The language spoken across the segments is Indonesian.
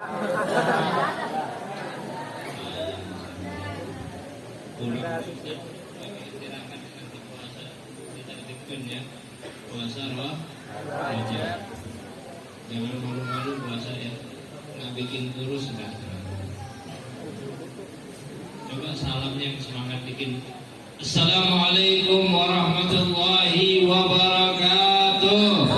Puasa wajib. Jangan malu-malu puasa ya. Nggak bikin kurus enggak. Coba salamnya yang semangat bikin. Assalamualaikum warahmatullahi wabarakatuh.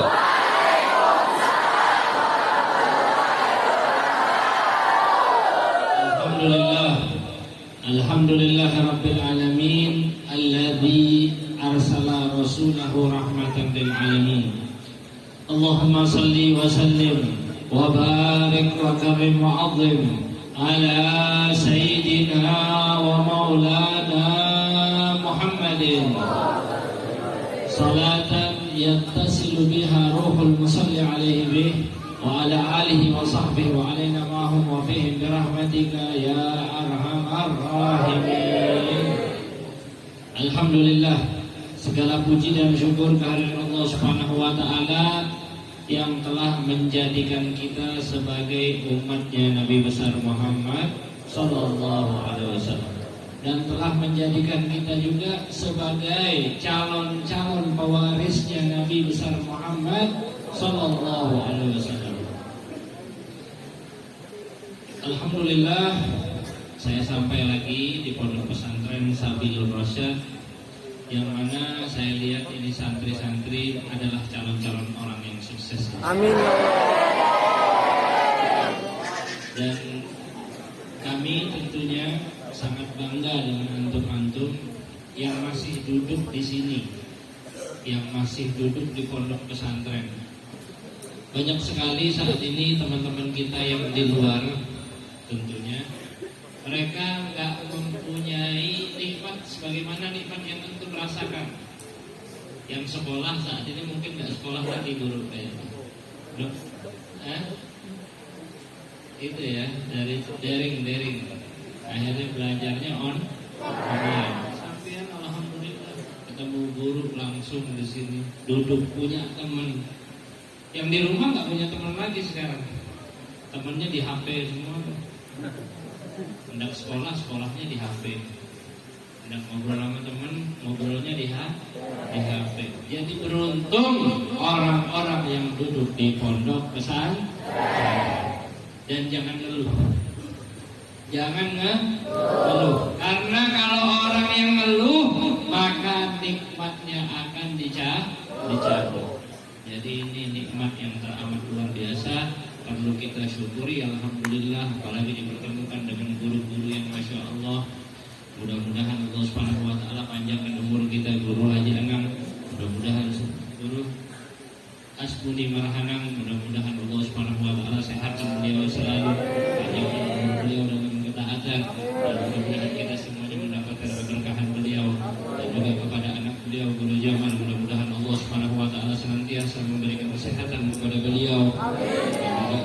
Alhamdulillah rabbil alamin alladzi arsala rasulahu rahmatan lil alamin. Allahumma salli wa sallim wa barik wa karim wa azim ala sayyidina wa maulana Muhammadin salatan yattasilu biha ruhul musalli alaihi bih wa ala alihi wa sahbihi wa alaina ma'hum wa fihim birahmatika ya arhamar rahimin. Alhamdulillah, segala puji dan syukur kehadirat Allah Subhanahu wa taala yang telah menjadikan kita sebagai umatnya Nabi besar Muhammad sallallahu alaihi wasallam dan telah menjadikan kita juga sebagai calon-calon pewarisnya Nabi besar Muhammad sallallahu alaihi wasallam. Alhamdulillah, saya sampai lagi di Pondok Pesantren Sabilul Rasyad, yang mana saya lihat ini santri-santri adalah calon-calon orang yang sukses. Amin. Dan kami tentunya sangat bangga dengan antum-antum yang masih duduk di sini, yang masih duduk di pondok pesantren. Banyak sekali saat ini teman-teman kita yang di luar, tentunya mereka nggak mempunyai nikmat sebagaimana nikmat yang antum rasakan. Yang sekolah saat ini mungkin nggak sekolah lagi guru kayaknya. Itu ya, dari daring. Akhirnya belajarnya online. Sampai alhamdulillah ketemu guru langsung di sini, duduk punya teman. Yang di rumah nggak punya teman lagi sekarang. Temannya di HP semua. Hendak sekolahnya di HP. Hendak ngobrol sama teman, ngobrolnya di HP. Jadi beruntung orang-orang yang duduk di pondok pesantren. Dan jangan ngeluh. Jangan ngeluh. Karena kalau orang yang ngeluh, maka nikmatnya akan dicabut. Jadi ini nikmat yang teramat luar biasa, perlu kita syukuri. Alhamdulillah, apalagi dipertemukan dengan guru-guru yang Masya Allah. Mudah-mudahan Allah Subhanahu wa taala panjangkan umur kita, Guru Haji Anang. Mudah-mudahan Guru Asbuni Marhanang, mudah-mudahan Allah Subhanahu wa taala sehatkan beliau selalu, panjangkan umur beliau dengan ketaatan, dan mudah-mudahan kita semuanya mendapatkan keberkahan beliau. Dan juga kepada anak beliau Guru Jamal, mudah-mudahan Allah Subhanahu wa taala senantiasa memberikan kesehatan kepada beliau, dan juga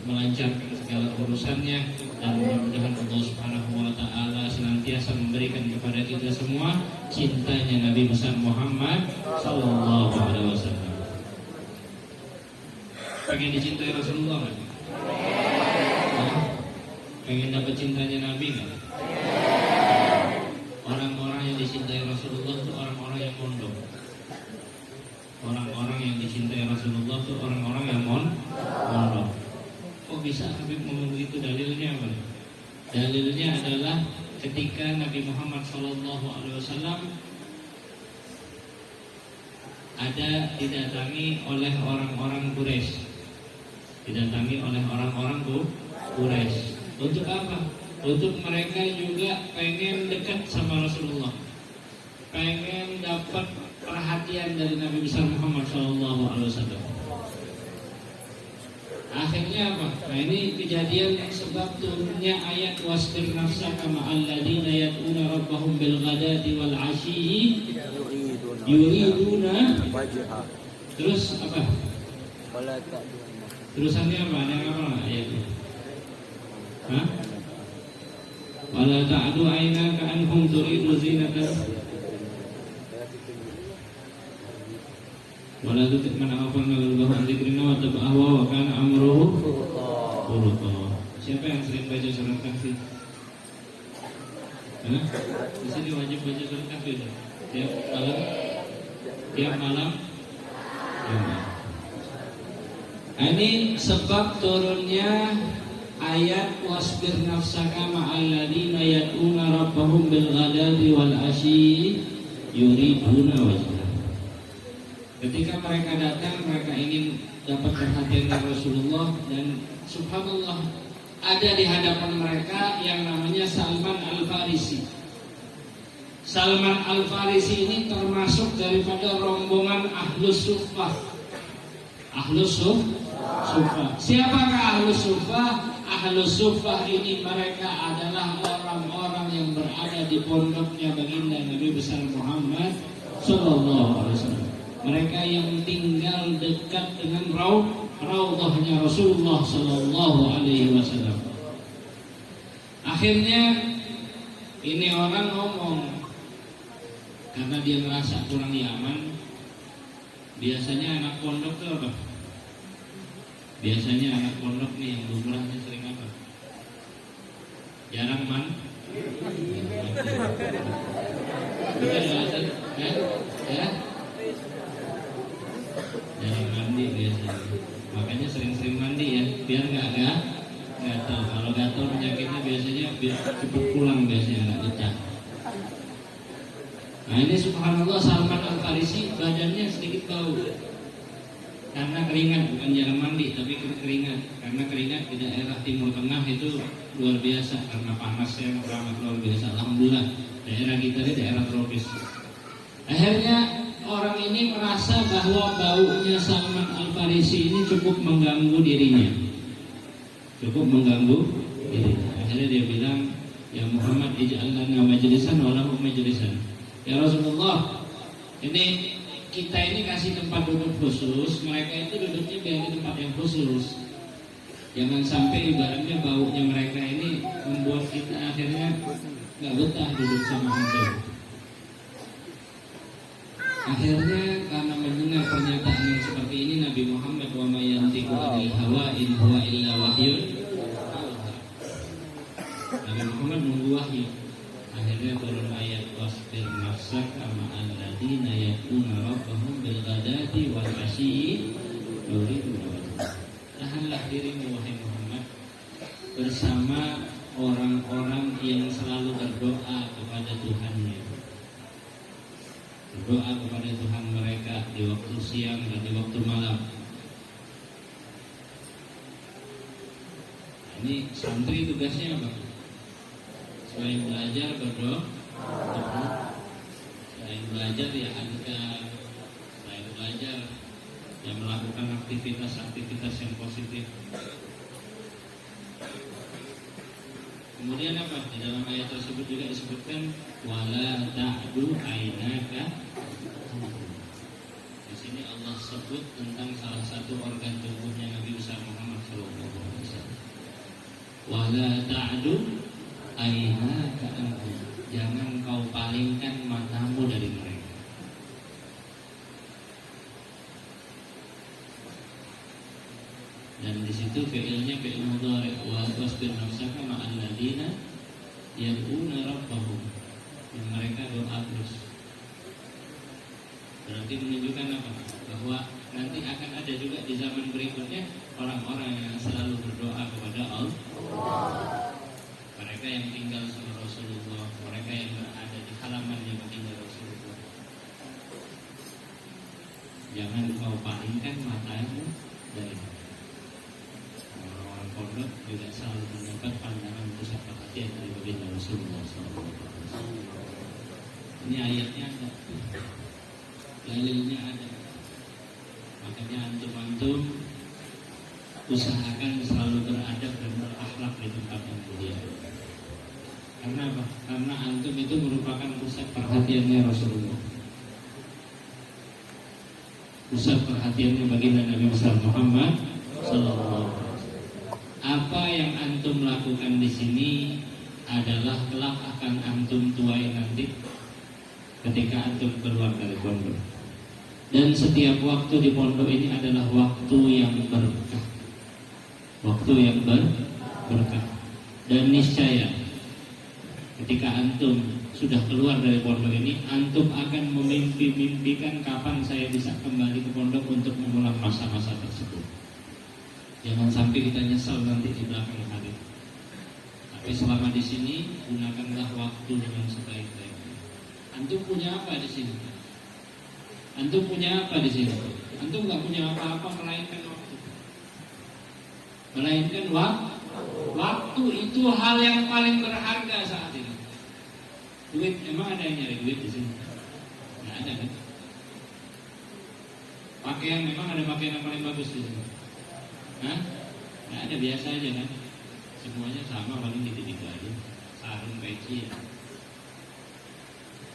melancarkan segala urusannya, dan mudah-mudahan Allah Subhanahu wa taala senantiasa memberikan kepada kita semua cintanya Nabi besar Muhammad sallallahu alaihi wasallam. Pengen dicintai Rasulullah nggak? Pengen dapat cintanya Nabi nggak? Orang-orang yang dicintai Rasulullah itu orang-orang yang mondok. Orang-orang yang dicintai Rasulullah itu orang-orang yang mondok. Kok bisa Habib ngomong begitu? Dalilnya apa? Dalilnya adalah ketika Nabi Muhammad SAW ada didatangi oleh orang-orang Quraisy. Didatangi oleh orang-orang Quraisy. Untuk apa? Untuk mereka juga pengen dekat sama Rasulullah, pengen dapat perhatian dari Nabi besar Muhammad SAW. Akhirnya apa? Nah ini kejadian yang sebab turunnya ayat wasbir nafsaka ma'al ladina yad'una rabbahum bil ghadati wal 'ashyi yuriduna wajha. Terus apa? Terusannya apa? Ada yang apa ayatnya? Hah? Wala ta'du aynaka anhum turidu zinatan wala tutik man aghfalna qalbahu an dzikrina wa taba'a wa kana amruhu furqa. Siapa yang sering baca surat Kahfi? Hah? Di sini wajib baca surat Kahfi tuh. Tiap malam. Tiap malam. Ini sebab turunnya ayat wasbir nafsaka ma'al ladina yad'una rabbahum bil ghadati wal asyi yuriduna wajhah. Ketika mereka datang, mereka ingin dapat perhatian dari Rasulullah, dan subhanallah ada di hadapan mereka yang namanya Salman Al-Farisi. Salman Al-Farisi ini termasuk daripada rombongan Ahlus Suffah. Ahlus Suffah. Siapakah Ahlus Suffah? Ahlus Suffah ini mereka adalah orang-orang yang berada di pondoknya baginda Nabi besar Muhammad sallallahu alaihi wasallam. Mereka yang tinggal dekat dengan raudhahnya Rasulullah sallallahu alaihi wasallam. Akhirnya ini orang ngomong karena dia merasa kurang nyaman. Biasanya anak pondok itu apa? Biasanya anak pondok nih yang lumrahnya sering apa? Jarang ya? Jarang mandi biasanya. Makanya sering-sering mandi ya, biar nggak gatal. Kalau gatal penyakitnya biasanya biar cepat pulang, biasanya nggak pecah. Nah ini subhanallah Salman Al-Farisi badannya sedikit bau karena keringat, bukan jarang mandi tapi keringat. Karena keringat di daerah Timur Tengah itu luar biasa karena panasnya sangat luar biasa. Alhamdulillah daerah kita ini daerah tropis. Akhirnya orang ini merasa bahwa baunya Salman Al-Farisi ini cukup mengganggu dirinya. Akhirnya dia bilang, ya Muhammad ij'al lana majlisan wa lahu majlisan. Ya Rasulullah, ini kita ini kasih tempat duduk khusus, mereka itu duduknya biar di tempat yang khusus. Jangan sampai ibaratnya baunya mereka ini membuat kita akhirnya nggak betah duduk sama antum. Akhirnya karena mendengar pernyataan yang seperti ini, Nabi Muhammad wa may yantiqu 'anil hawa in huwa illa wahyun. Nabi Muhammad nunggu wahyu. Akhirnya turun ayat wasbir nafsaka ma'al ladina yad'una rabbahum bil ghadati wal asyi yuriduna wajhah. Tahanlah dirimu wahai Muhammad bersama orang-orang yang selalu berdoa kepada Tuhannya. Berdoa kepada Tuhan mereka di waktu siang dan di waktu malam. Ini santri tugasnya apa? Selain belajar berdoa, selain belajar ya adikah, selain belajar ya melakukan aktivitas-aktivitas yang positif. Kemudian apa? Di dalam ayat tersebut juga disebutkan wala ta'du ainaka. Di sini Allah sebut tentang salah satu organ tubuhnya Nabi besar Muhammad SAW. Wala ta'du ainaka anhum. Jangan kau palingkan matamu dari mereka. Dan di situ fi'ilnya fi'il mudhari wa wasbir nafsaka ma'al ladina yad'una rabbahum. Yang mereka doa terus. Berarti menunjukkan apa? Bahwa nanti akan ada juga di zaman berikutnya orang-orang yang selalu berdoa kepada Allah. Mereka yang tinggal sama Rasulullah, mereka yang berada di halamannya baginda Rasulullah. Jangan kau palingkan matamu dari orang-orang pondok juga selalu mendapat pandangan pusat perhatian dari baginda Rasulullah SAW. Ini ayatnya ada, dalilnya ada. Makanya antum-antum usahakan selalu beradab dan berakhlak di tempat yang mulia. Karena apa? Karena antum itu merupakan pusat perhatiannya Rasulullah. Pusat perhatiannya baginda Nabi besar Muhammad sallallahu alaihi wasallam. Apa yang antum lakukan di sini adalah kelak akan antum tuai nanti ketika antum keluar dari pondok. Dan setiap waktu di pondok ini adalah waktu yang berkah. Waktu yang berkah. Dan niscaya ketika antum sudah keluar dari pondok ini, antum akan memimpi-mimpikan kapan saya bisa kembali ke pondok untuk mengulang masa-masa tersebut. Jangan sampai kita nyesal nanti di belakang hari. Tapi selama di sini, gunakanlah waktu dengan sebaik-baiknya. Antum punya apa di sini? Antum punya apa di sini? Antum nggak punya apa-apa melainkan waktu. Melainkan waktu itu hal yang paling berharga saat ini. Duit, emang ada yang nyari duit di sini? Nggak ada kan? Pakaian, memang ada pakaian yang paling bagus di sini? Hah? Nggak ada, biasa aja kan? Semuanya sama, paling gitu-gitu aja. Sarung, peci ya.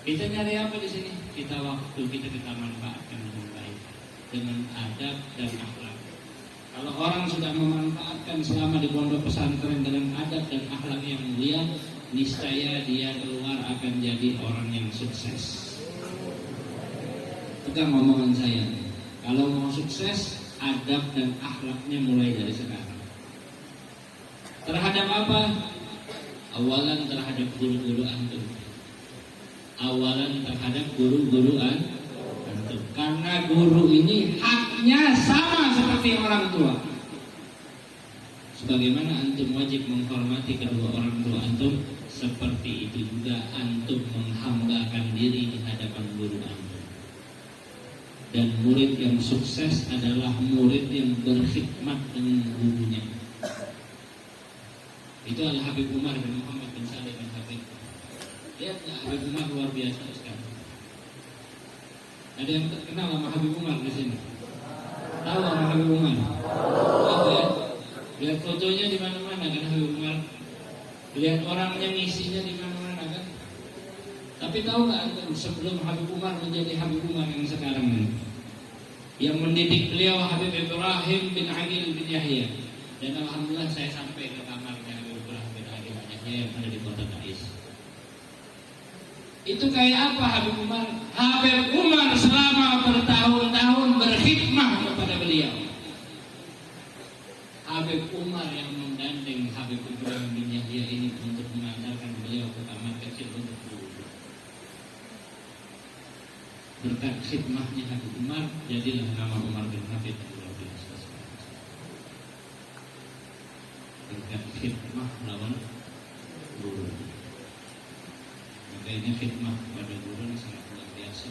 Kita nyari apa di sini? Kita waktu kita manfaatkan dengan baik, dengan adab dan akhlak. Kalau orang sudah memanfaatkan selama di pondok pesantren dengan adab dan akhlak yang mulia, niscaya dia keluar akan jadi orang yang sukses. Pegang omongan saya. Kalau mau sukses, adab dan akhlaknya mulai dari sekarang. Terhadap apa? Awalan terhadap guru-guru antum. Awalan terhadap guru-guru antum. Karena guru ini haknya sama seperti orang tua. Sebagaimana antum wajib menghormati kedua orang tua antum, seperti itu juga antum menghambakan diri di hadapan guru antum. Dan murid yang sukses adalah murid yang berkhidmat dengan gurunya. Itu adalah Habib Umar bin Muhammad bin Saleh bin Habib. Lihat nggak, Habib Umar luar biasa sekali. Ada yang terkenal sama Habib Umar di sini? Tahu sama Habib Umar? Tahu ya? Lihat fotonya di mana-mana kan Habib Umar. Lihat orangnya, misinya di mana-mana kan. Tapi tahu nggak antum, sebelum Habib Umar menjadi Habib Umar yang sekarang ini, yang mendidik beliau Habib Ibrahim bin Aqil bin Yahya. Dan alhamdulillah saya sampai ke kamarnya Habib Ibrahim bin Aqil bin Yahya yang ada di kota Taiz. Itu kayak apa Habib Umar? Habib Umar selama bertahun-tahun berkhidmah kepada beliau. Habib Umar yang menggandeng Habib Ibrahim bin Yahya ini untuk mengantarkan beliau ke kamar kecil untuk duduk. Berkat khidmahnya Habib Umar, jadilah nama Umar bin Hafid luar biasa. Berkat khidmah lawan guru. Maka ini khidmah kepada guru ini sangat luar biasa.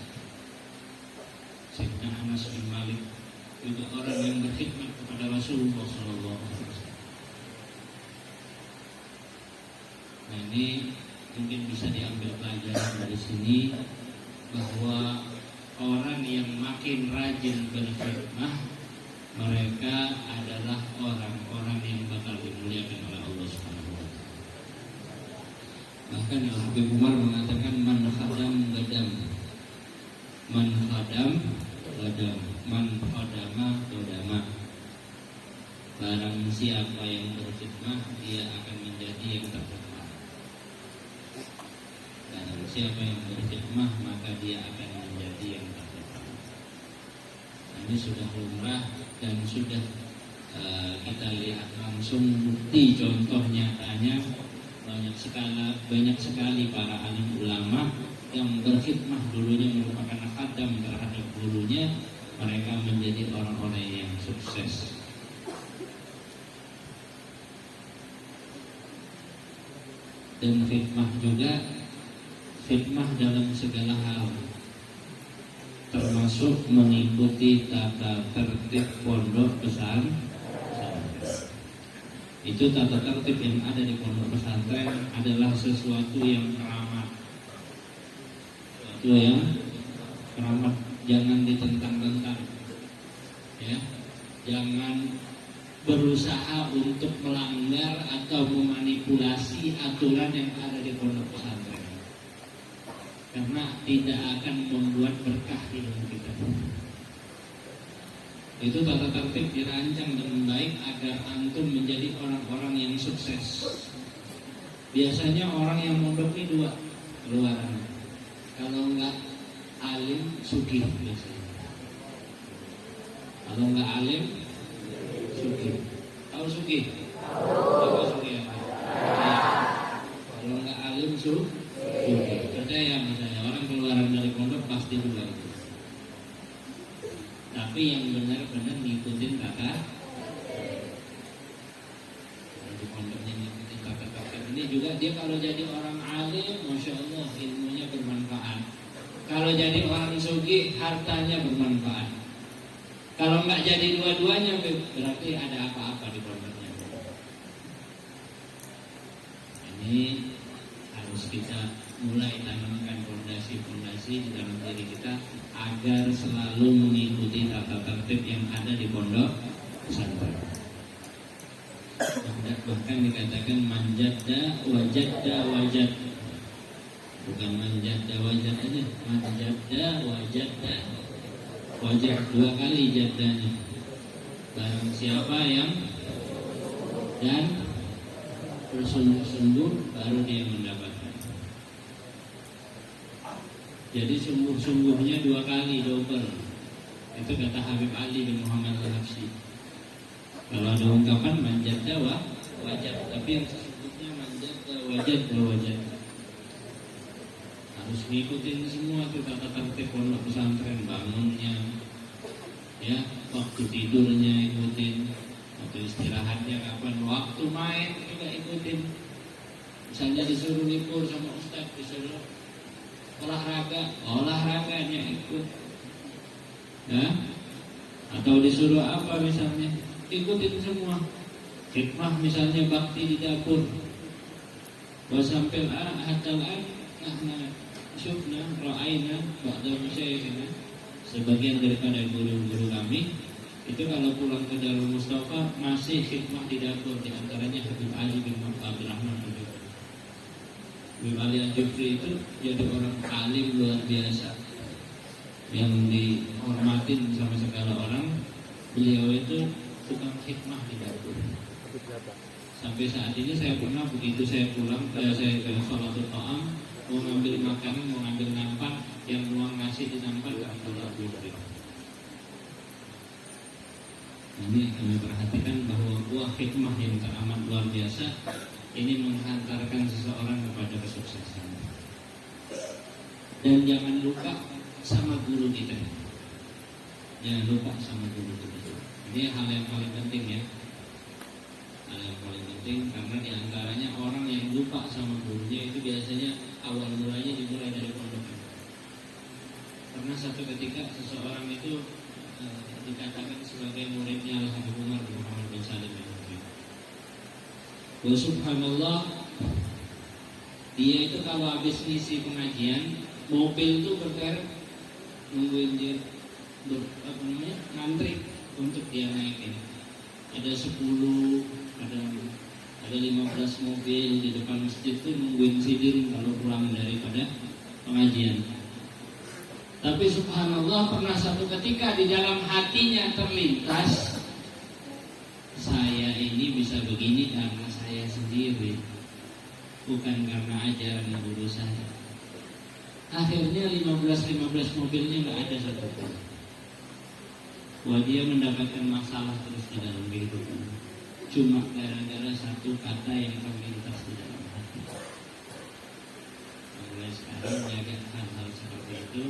Sayyidina Anas bin Malik itu orang yang berkhidmat kepada Rasulullah SAW. Nah ini mungkin bisa diambil pelajaran dari sini, bahwa orang yang makin rajin berkhidmah, mereka adalah orang-orang yang bakal dimuliakan oleh Allah Subhanahu wa taala. Bahkan Habib Umar mengatakan man khadam gadam. Man khadam gadam, man khadama gadama. Barang siapa yang berkhidmah, dia akan menjadi yang terhormat. Barang siapa yang berkhidmah, maka dia akan menjadi yang terhormat. Ini sudah lumrah dan sudah kita lihat langsung bukti contoh nyatanya. Banyak sekali para alim ulama yang berkhidmah dulunya merupakan khadam terhadap gurunya, mereka menjadi orang-orang yang sukses. Dan khidmah juga, khidmah dalam segala hal, termasuk mengikuti tata tertib pondok pesantren. Itu tata tertib yang ada di pondok pesantren adalah sesuatu yang keramat. Sesuatu yang keramat, jangan ditentang-tentang. Ya, jangan berusaha untuk melanggar atau memanipulasi aturan yang ada di pondok pesantren, karena tidak akan membuat berkah di hidup kita. Itu tata tertib dirancang dengan baik agar antum menjadi orang-orang yang sukses. Biasanya orang yang mondok ini dua keluaran. Kalau enggak alim, sugih biasanya. Kalau enggak alim, sugih. Tahu sugih? Apa sugih? ini juga, dia kalau jadi orang alim, masya Allah ilmunya bermanfaat. Kalau jadi orang sugih, hartanya bermanfaat. Kalau nggak jadi dua-duanya, berarti ada apa-apa di pondoknya. Ini harus kita mulai tanamkan fondasi-fondasi di dalam diri kita agar selalu mengikuti tata tertib yang ada di pondok pesantren. Bahkan dikatakan manjadda wajadda wajad, bukan manjadda wajad aja, manjadda wajadda wajad, 2 kali jaddanya. Barang siapa yang dan bersungguh-sungguh baru dia mendapatkan. Jadi sungguh-sungguhnya 2 kali, double. Itu kata Habib Ali bin Muhammad Al-Habsyi. Kalau ada ungkapan manjadda wajad, tapi yang sesungguhnya manjadda wajad. Harus ngikutin semua tuh tata tertib pondok pesantren, bangunnya, ya, waktu tidurnya ikutin, waktu istirahatnya kapan, waktu main juga ikutin. Misalnya disuruh libur sama ustaz, disuruh olahraganya ikut, ya, atau disuruh apa misalnya, ikutin semua. Hikmah misalnya bakti di dapur, wasampil hatalan, syufna ra'ayna ba'da masyayikhina, sebagian daripada guru-guru kami itu kalau pulang ke Darul Mustafa masih hikmah di dapur, di antaranya Habib Ali bin Abdurrahman Al-Jufri. Habib Ali Al-Jufri itu jadi orang alim luar biasa yang dihormatin sama segala orang. Beliau itu tukang hikmah di dapur. Sampai saat ini saya pernah begitu saya pulang, saya ke sholatul ta'am, mau ngambil makanan, mau ngambil nampan, yang ruang nasi di nampan Abdullah Jufri. Ini kami perhatikan bahwa buah hikmah yang teramat luar biasa ini menghantarkan seseorang kepada kesuksesan. Dan jangan lupa sama guru kita. Jangan lupa sama guru kita. Ini hal yang paling penting ya. Hal yang paling penting karena diantaranya orang yang lupa sama gurunya itu biasanya awal mulanya dimulai dari pondok. Karena satu ketika seseorang itu dikatakan sebagai muridnya Al-Habib Umar bin Muhammad bin Salim bin Wa subhanallah, dia itu kalau habis ngisi pengajian, mobil itu bergerak nungguin dia ngantri untuk dia naikin. Ada 10, ada 15 mobil di depan masjid itu nungguin sidin kalau pulang daripada pengajian. Tapi subhanallah, pernah satu ketika di dalam hatinya terlintas, saya ini bisa begini karena saya sendiri, bukan karena ajaran guru saya. Akhirnya 15 mobilnya nggak ada satupun. Wah, dia mendapatkan masalah terus di dalam kehidupan. Cuma gara-gara satu kata yang terlintas di dalam hati. Mulai sekarang jaga hal-hal seperti itu,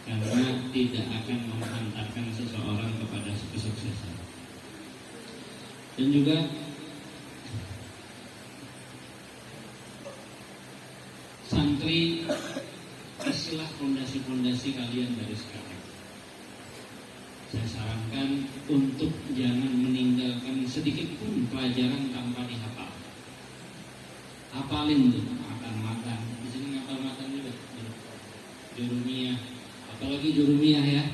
karena tidak akan menghantarkan seseorang kepada kesuksesan. Dan juga santri, isilah fondasi-fondasi kalian dari sekarang. Saya sarankan untuk jangan meninggalkan sedikit pun pelajaran tanpa dihafal. Hafalin tuh, makan. Di sini ngapal makan juga. Jurumiyah, apalagi jurumiyah ya.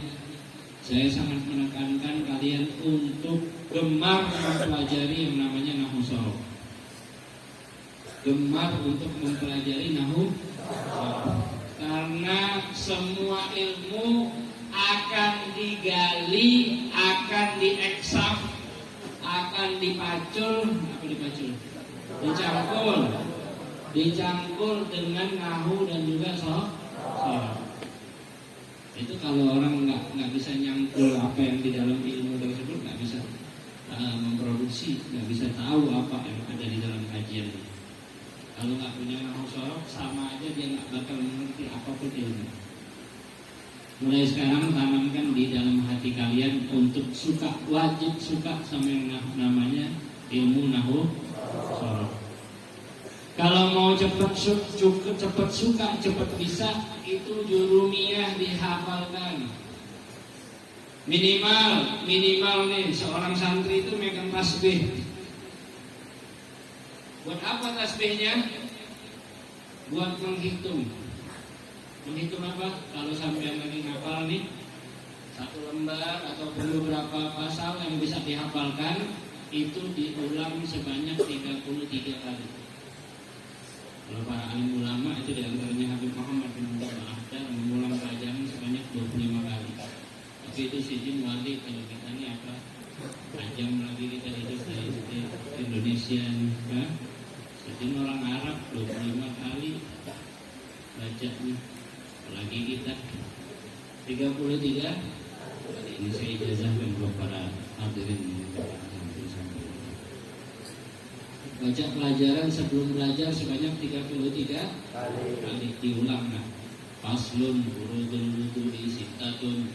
Saya sangat menekankan kalian untuk gemar mempelajari yang namanya nahwu shorof. Gemar untuk mempelajari nahwu shorof. Karena semua ilmu akan digali, akan dieksaf, akan dicampur dengan nahwu dan juga shorof. Itu kalau orang nggak bisa nyangkul apa yang di dalam ilmu tersebut, nggak bisa memproduksi, nggak bisa tahu apa yang ada di dalam kajian. Kalau nggak punya nahwu shorof, sama aja dia nggak bakal mengerti apapun ilmu. Mulai sekarang tanamkan di dalam hati kalian untuk wajib suka sama yang namanya ilmu nahwu shorof. Kalau mau cepat suka, cepat bisa, itu jurumiyah dihafalkan. Minimal nih seorang santri itu megang tasbih. Buat apa tasbihnya? Buat menghitung. Menghitung apa? Kalau sampai lagi ngapal nih satu lembar ataupun beberapa pasal yang bisa dihafalkan, itu diulang sebanyak 33 kali. Kalau para alim ulama itu diantaranya Habib Muhammad bin Abdul Ahdan mengulang pelajaran sebanyak 25 kali. Tapi itu sizin wali, kalau kita ini apa? Tajam lagi kita hidup di Indonesia nih. Sizin orang Arab 25 kali baca nih. Apalagi kita 33 kali. Ini saya ijazahkan buat para hadirin. Baca pelajaran sebelum belajar sebanyak 33 kali diulang. Nah, faslun furudul wudu'i sittatun,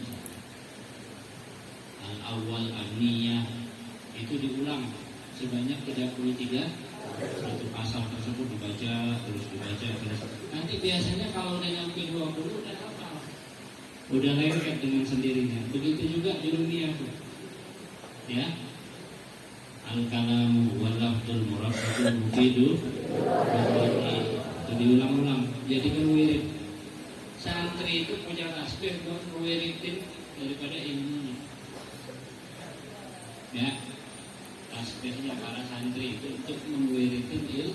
al-awwal an-niyah, itu diulang sebanyak 33. Satu pasal tersebut dibaca terus. Nanti biasanya kalau udah nyampe 20 udah hafal, udah lengket dengan sendirinya. Begitu juga di dunia tuh, ya. Al-kalamu wal lafzul murakkabul mufidu, itu diulang-ulang. Jadi kan wirid. Santri itu punya tasbih buat mewiridin daripada ilmunya. Ya, tasbihnya para santri itu untuk mewiridin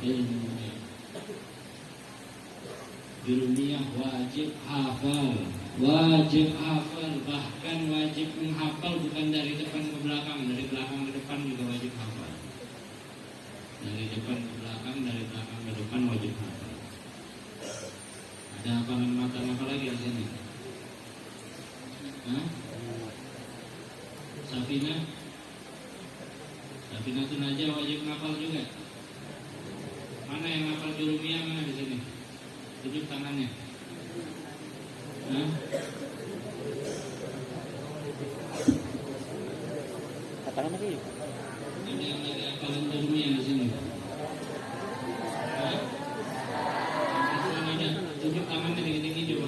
ilmunya. Jurumiyah wajib hafal, bahkan wajib menghafal, bukan dari depan ke belakang, dari belakang ke depan juga wajib hafal. Dari depan ke belakang, dari belakang ke depan wajib hafal. Ada hafalan matan apa lagi di sini? Safinah itu aja wajib hafal juga. Mana yang hafal jurumiyah, mana di sini? Tunjuk tangannya. Katakan lagi. Ada yang lagi hafalan jurumiyah di sini? Tunjuk tangannya tinggi-tinggi coba.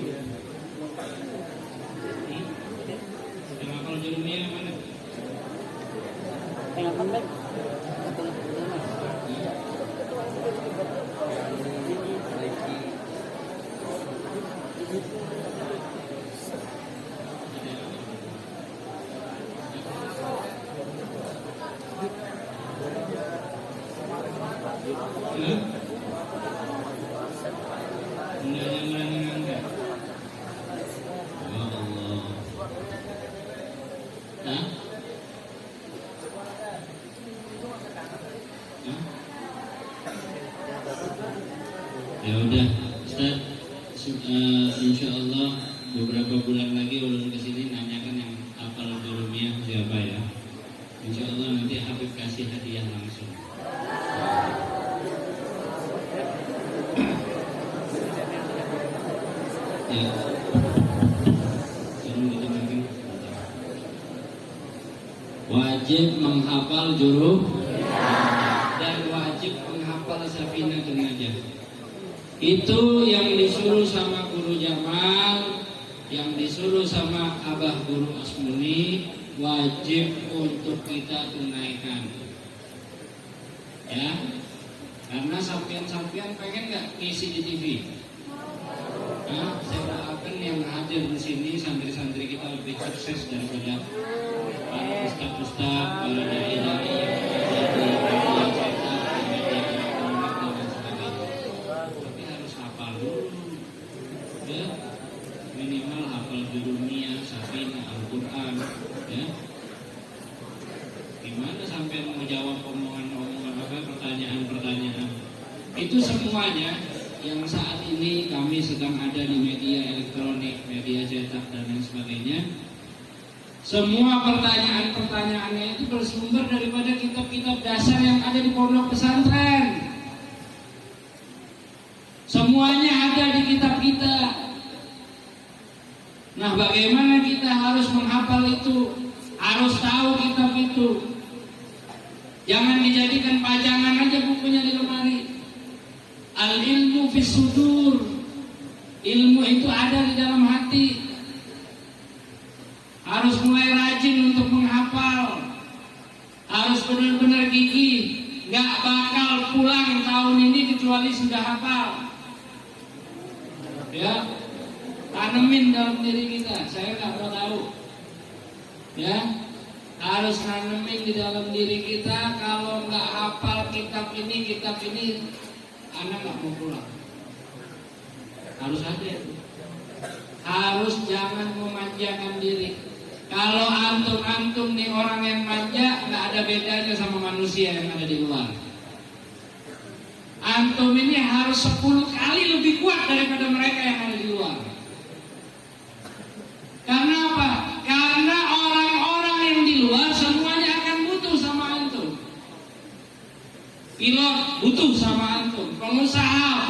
Yang hafal jurumiyah mana? Tengokkan baik. Ya udah, Ustaz, insya Allah beberapa bulan lagi ulun kesini nanyakan yang hafal jurumiyah siapa ya. Insya Allah nanti Habib kasih hadiah langsung. Ya, wajib menghafal dan wajib menghafal Safinah Najah. Itu yang disuruh sama Guru Jamal, yang disuruh sama Abah Guru Asmuni, wajib untuk kita tunaikan. Ya, karena sampian pengen nggak ngisi di TV? Saya doakan yang hadir di sini santri-santri kita lebih sukses daripada para ustaz-ustaz, para dai-dai yang ada di media cetak, di media elektronik dan sebagainya. Tapi harus hafal dulu, ya. Minimal hafal jurumiyah, Safinah, Al-Quran, ya. Gimana sampai mau jawab omongan-omongan apa, pertanyaan-pertanyaan? Itu semuanya yang saat ini kami sedang ada di media elektronik, media cetak dan lain sebagainya. Semua pertanyaan-pertanyaannya itu bersumber daripada kitab-kitab dasar yang ada di pondok pesantren. Semuanya ada di kitab kita. Nah, bagaimana kita harus menghafal itu? Harus tahu kitab itu. Jangan dijadikan pajangan aja bukunya di lemari. fis sudur. Ilmu itu ada di dalam hati. Harus mulai rajin untuk menghafal. Harus benar-benar gigih. Gak bakal pulang tahun ini kecuali sudah hafal. Ya, tanemin dalam diri kita. Saya nggak mau tahu. Ya, harus tanemin di dalam diri kita. Kalau nggak hafal kitab ini, anak nggak mau pulang. Harus ada. Harus jangan memanjakan diri. Kalau antum nih orang yang manja, nggak ada bedanya sama manusia yang ada di luar. Antum ini harus 10 kali lebih kuat daripada mereka yang ada di luar. Karena apa? Karena orang-orang yang di luar semuanya akan butuh sama antum. Pilot butuh sama antum, pengusaha